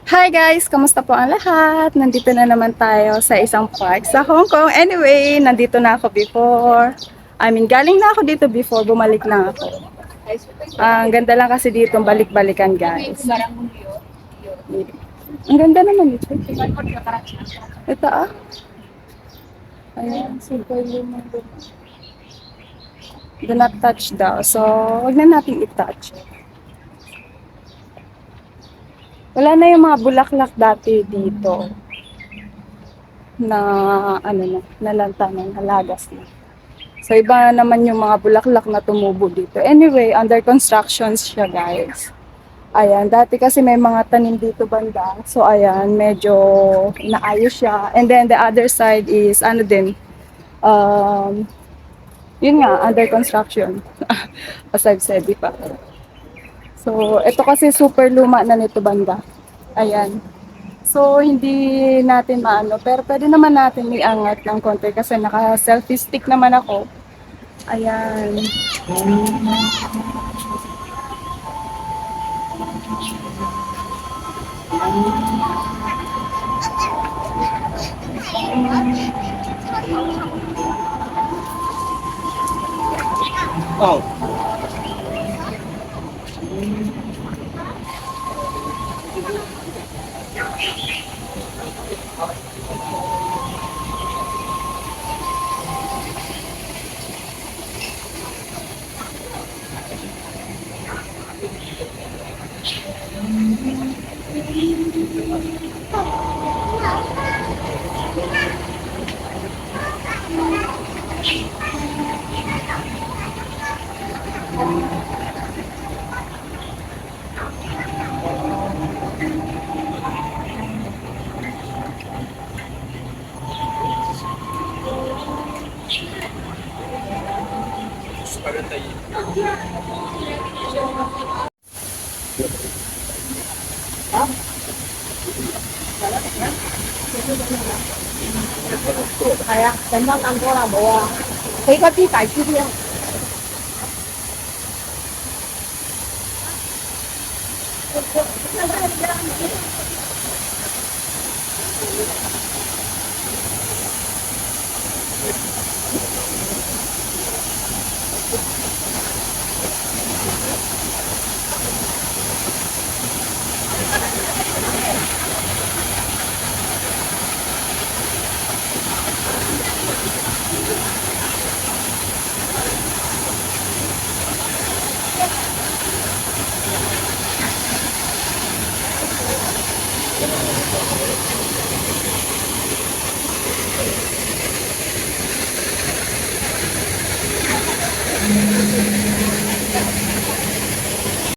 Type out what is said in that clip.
Hi guys! Kamusta po ang lahat? Nandito na naman tayo sa isang park sa Hong Kong. Anyway, nandito na ako before. Galing na ako dito before. Bumalik lang ako. Ang ganda lang kasi dito balik-balikan guys. Ang ganda naman ito. Ito ah. Ayan, super lumang. Do not touch daw. So, wag na natin i-touch. Wala na yung mga bulaklak dati dito na nalanta ng halagas na. So iba naman yung mga bulaklak na tumubo dito. Anyway, under construction siya guys. Ayan, dati kasi may mga tanim dito banda. So ayan, medyo naayos siya. And then the other side is um, yun nga, under construction. As I've said, di pa. So ito kasi super luma na nito banda. Ayan. So, hindi natin maano, pero pwede naman natin iangat ng konti kasi naka-selfie stick naman ako. Ayan. Oh.